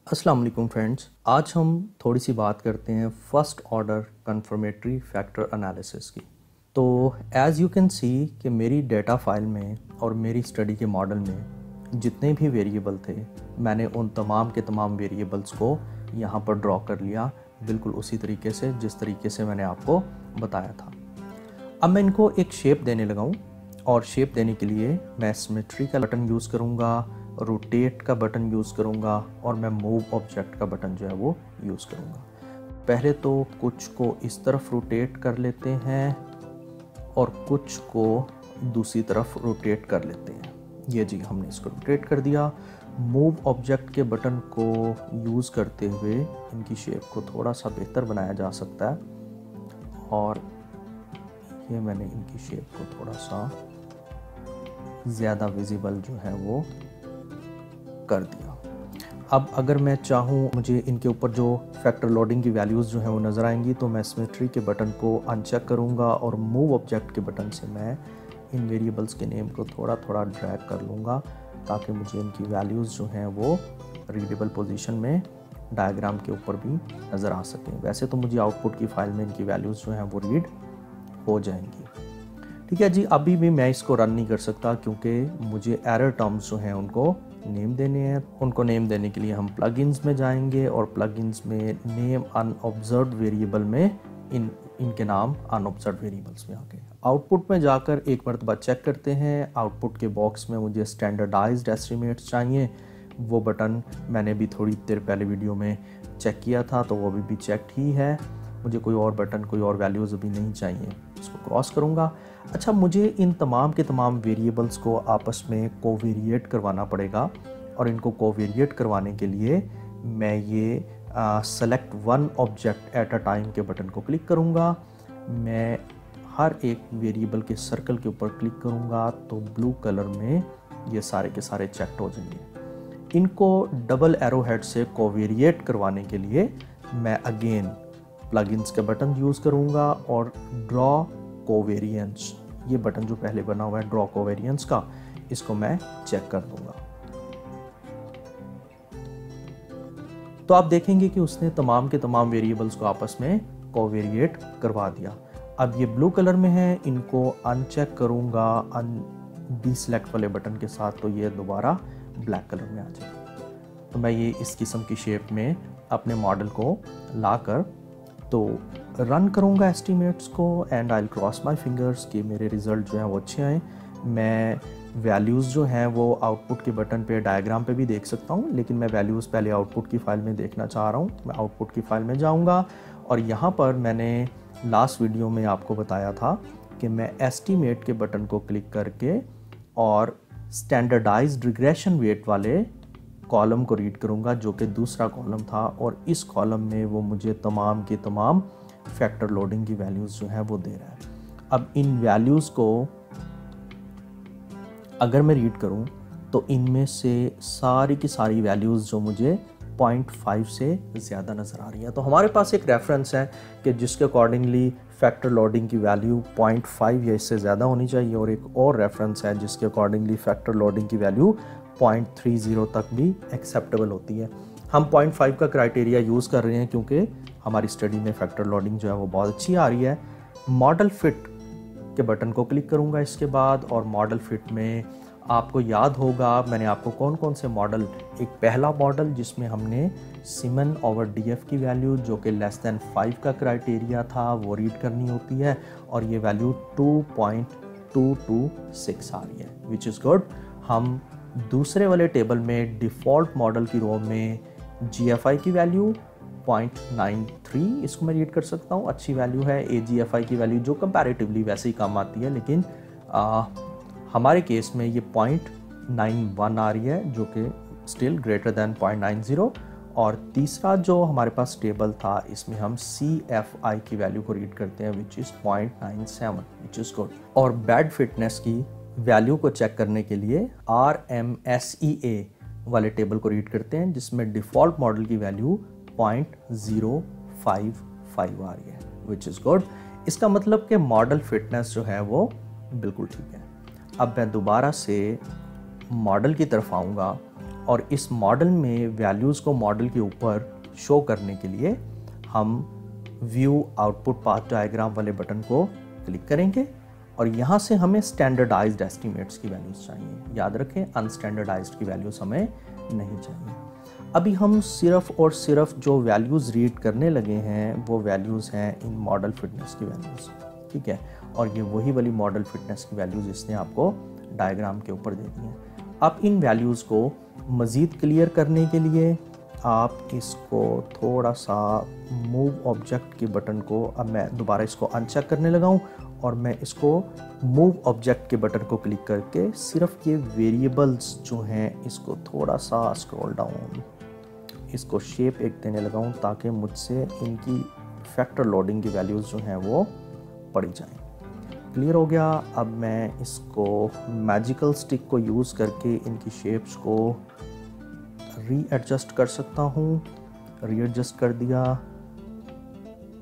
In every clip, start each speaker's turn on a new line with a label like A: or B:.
A: अस्सलाम वालेकुम फ्रेंड्स, आज हम थोड़ी सी बात करते हैं first order confirmatory factor analysis की। तो एज़ यू कैन सी कि मेरी डेटा फाइल में और मेरी स्टडी के मॉडल में जितने भी वेरिएबल थे, मैंने उन तमाम के तमाम वेरिएबल्स को यहाँ पर ड्रॉ कर लिया, बिल्कुल उसी तरीके से जिस तरीके से मैंने आपको बताया था। अब मैं इनको एक शेप देने लगा हूँ और शेप देने के लिए मैं सिमेट्री का बटन यूज़ करूँगा, रोटेट का बटन यूज़ करूँगा और मैं मूव ऑब्जेक्ट का बटन जो है वो यूज़ करूँगा। पहले तो कुछ को इस तरफ रोटेट कर लेते हैं और कुछ को दूसरी तरफ रोटेट कर लेते हैं। ये जी हमने इसको रोटेट कर दिया। मूव ऑब्जेक्ट के बटन को यूज़ करते हुए इनकी शेप को थोड़ा सा बेहतर बनाया जा सकता है और ये मैंने इनकी शेप को थोड़ा सा ज़्यादा विजिबल जो है वो कर दिया। अब अगर मैं चाहूँ, मुझे इनके ऊपर जो फैक्टर लोडिंग की वैल्यूज़ जो हैं वो नज़र आएंगी, तो मैं सिमेट्री के बटन को अनचेक करूँगा और मूव ऑब्जेक्ट के बटन से मैं इन वेरिएबल्स के नेम को थोड़ा थोड़ा ड्रैग कर लूँगा ताकि मुझे इनकी वैल्यूज़ जो हैं वो रीडेबल पोजीशन में डायग्राम के ऊपर भी नज़र आ सकें। वैसे तो मुझे आउटपुट की फ़ाइल में इनकी वैल्यूज़ जो हैं वो रीड हो जाएंगी। ठीक है जी, अभी भी मैं इसको रन नहीं कर सकता क्योंकि मुझे एरर टर्म्स जो हैं उनको नेम देने हैं। उनको नेम देने के लिए हम प्लगइन्स में जाएंगे और प्लगइन्स में नेम अनऑब्जर्व्ड वेरिएबल में इनके नाम अनऑब्जर्व्ड वेरिएबल्स में आ गए। आउटपुट में जाकर एक मरतबा चेक करते हैं। आउटपुट के बॉक्स में मुझे स्टैंडर्डाइज्ड एस्टिमेट्स चाहिए। वो बटन मैंने भी थोड़ी देर पहले वीडियो में चेक किया था, तो वो भी चेक्ड ही है। मुझे कोई और बटन, कोई और वैल्यूज़ अभी नहीं चाहिए। इसको क्रॉस करूँगा। अच्छा, मुझे इन तमाम के तमाम वेरिएबल्स को आपस में कोवेरिएट करवाना पड़ेगा और इनको कोवेरिएट करवाने के लिए मैं ये select one object at a time के बटन को क्लिक करूँगा। मैं हर एक वेरिएबल के सर्कल के ऊपर क्लिक करूँगा तो ब्लू कलर में ये सारे के सारे चेक्ड हो जाएंगे। इनको डबल एरो हेड से कोवेरिएट करवाने के लिए मैं अगेन प्लगइन्स का बटन यूज़ करूँगा और ड्रॉ कोवेरियंस, ये बटन जो पहले बना हुआ है ड्रॉ कोवेरियंस का, इसको मैं चेक कर दूंगा। तो आप देखेंगे कि उसने तमाम के तमाम वेरिएबल्स को आपस में कोवेरिएट करवा दिया। अब ये ब्लू कलर में है, इनको अनचेक करूंगा डीसेलेक्ट वाले बटन के साथ, तो ये दोबारा ब्लैक कलर में आ जाएगा। तो मैं ये इस किस्म की शेप में अपने मॉडल को लाकर तो रन करूँगा एस्टीमेट्स को and I will cross my fingers कि मेरे रिज़ल्ट जो हैं वो अच्छे आए। मैं वैल्यूज़ जो हैं वो आउटपुट के बटन पे, डायग्राम पे भी देख सकता हूँ, लेकिन मैं वैल्यूज़ पहले आउटपुट की फ़ाइल में देखना चाह रहा हूँ। मैं आउटपुट की फ़ाइल में जाऊँगा और यहाँ पर मैंने लास्ट वीडियो में आपको बताया था कि मैं एस्टीमेट के बटन को क्लिक करके और स्टैंडर्डाइज्ड रिग्रेशन वेट वाले कॉलम को रीड करूँगा, जो कि दूसरा कॉलम था, और इस कॉलम में वो मुझे तमाम के तमाम फैक्टर लोडिंग की वैल्यूज़ जो है वो दे रहा है। अब इन वैल्यूज़ को अगर मैं रीड करूं तो इनमें से सारी की सारी वैल्यूज़ जो मुझे 0.5 से ज़्यादा नज़र आ रही है। तो हमारे पास एक रेफरेंस है कि जिसके अकॉर्डिंगली फैक्टर लोडिंग की वैल्यू 0.5 या इससे ज़्यादा होनी चाहिए, और एक और रेफरेंस है जिसके अकॉर्डिंगली फैक्टर लोडिंग की वैल्यू 0.30 तक भी एक्सेप्टेबल होती है। हम 0.5 का क्राइटेरिया यूज़ कर रहे हैं क्योंकि हमारी स्टडी में फैक्टर लोडिंग जो है वो बहुत अच्छी आ रही है। मॉडल फिट के बटन को क्लिक करूंगा इसके बाद, और मॉडल फिट में आपको याद होगा मैंने आपको कौन कौन से मॉडल, एक पहला मॉडल जिसमें हमने सिमन ओवर डीएफ की वैल्यू जो कि लेस देन 5 का क्राइटेरिया था वो रीड करनी होती है, और ये वैल्यू 2.226 आ रही है, विच इज़ गुड। हम दूसरे वाले टेबल में डिफ़ॉल्ट मॉडल की रो में GFI की वैल्यू 0.93, इसको मैं रीड कर सकता हूँ, अच्छी वैल्यू है। AGFI की वैल्यू जो कंपैरेटिवली वैसे ही कम आती है, लेकिन हमारे केस में ये 0.91 आ रही है जो कि स्टिल ग्रेटर दैन 0.90। और तीसरा जो हमारे पास टेबल था, इसमें हम CFI की वैल्यू को रीड करते हैं which is 0.97, which is good. और बैड फिटनेस की वैल्यू को चेक करने के लिए RMSEA वाले टेबल को रीड करते हैं जिसमें डिफ़ॉल्ट मॉडल की वैल्यू 0.055 आ रही है, विच इज़ गुड। इसका मतलब कि मॉडल फिटनेस जो है वो बिल्कुल ठीक है। अब मैं दोबारा से मॉडल की तरफ आऊँगा और इस मॉडल में वैल्यूज़ को मॉडल के ऊपर शो करने के लिए हम व्यू आउटपुट पाथ डायग्राम वाले बटन को क्लिक करेंगे और यहाँ से हमें स्टैंडर्डाइज्ड एस्टिमेट्स की वैल्यूज़ चाहिए। याद रखें, अनस्टैंडर्डाइज्ड की वैल्यूज़ हमें नहीं चाहिए। अभी हम सिर्फ और सिर्फ जो वैल्यूज़ रीड करने लगे हैं वो वैल्यूज़ हैं इन मॉडल फिटनेस की वैल्यूज़, ठीक है। और ये वही वाली मॉडल फिटनेस की वैल्यूज़ इसने आपको डायग्राम के ऊपर दे दी हैं। अब इन वैल्यूज़ को मज़ीद क्लियर करने के लिए आप इसको थोड़ा सा मूव ऑब्जेक्ट के बटन को, अब मैं दोबारा इसको अनचेक करने लगा हूँ और मैं इसको मूव ऑब्जेक्ट के बटन को क्लिक करके सिर्फ ये वेरिएबल्स जो हैं इसको थोड़ा सा स्क्रॉल डाउन, इसको शेप एक देने लगा हूँ ताकि मुझसे इनकी फैक्टर लोडिंग की वैल्यूज़ जो हैं वो पड़ी जाएं। क्लियर हो गया। अब मैं इसको मैजिकल स्टिक को यूज़ करके इनकी शेप्स को रीएडजस्ट कर सकता हूँ। रीएडजस्ट कर दिया।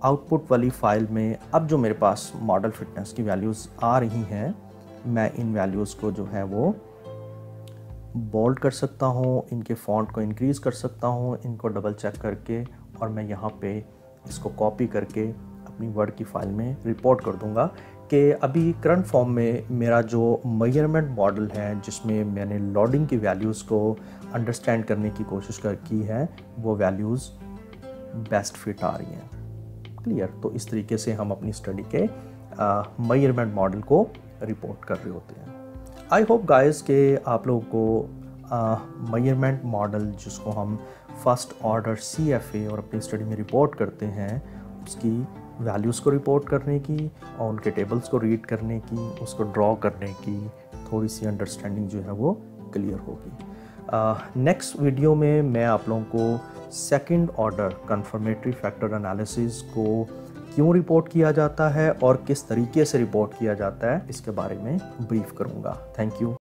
A: आउटपुट वाली फाइल में अब जो मेरे पास मॉडल फिटनेस की वैल्यूज़ आ रही हैं, मैं इन वैल्यूज़ को जो है वो बोल्ड कर सकता हूँ, इनके फॉन्ट को इंक्रीज़ कर सकता हूँ, इनको डबल चेक करके, और मैं यहाँ पे इसको कॉपी करके अपनी वर्ड की फाइल में रिपोर्ट कर दूँगा कि अभी करंट फॉर्म में मेरा जो मेजरमेंट मॉडल है जिसमें मैंने लोडिंग की वैल्यूज़ को अंडरस्टैंड करने की कोशिश की है, वो वैल्यूज़ बेस्ट फिट आ रही हैं। क्लियर। तो इस तरीके से हम अपनी स्टडी के मेजरमेंट मॉडल को रिपोर्ट कर रहे होते हैं। आई होप गाइस के आप लोगों को मेजरमेंट मॉडल जिसको हम फर्स्ट ऑर्डर CFA और अपनी स्टडी में रिपोर्ट करते हैं उसकी वैल्यूज़ को रिपोर्ट करने की और उनके टेबल्स को रीड करने की, उसको ड्रॉ करने की थोड़ी सी अंडरस्टैंडिंग जो है वो क्लियर होगी। नेक्स्ट वीडियो में मैं आप लोगों को second order confirmatory factor analysis को क्यों रिपोर्ट किया जाता है और किस तरीके से रिपोर्ट किया जाता है इसके बारे में ब्रीफ करूँगा। Thank you.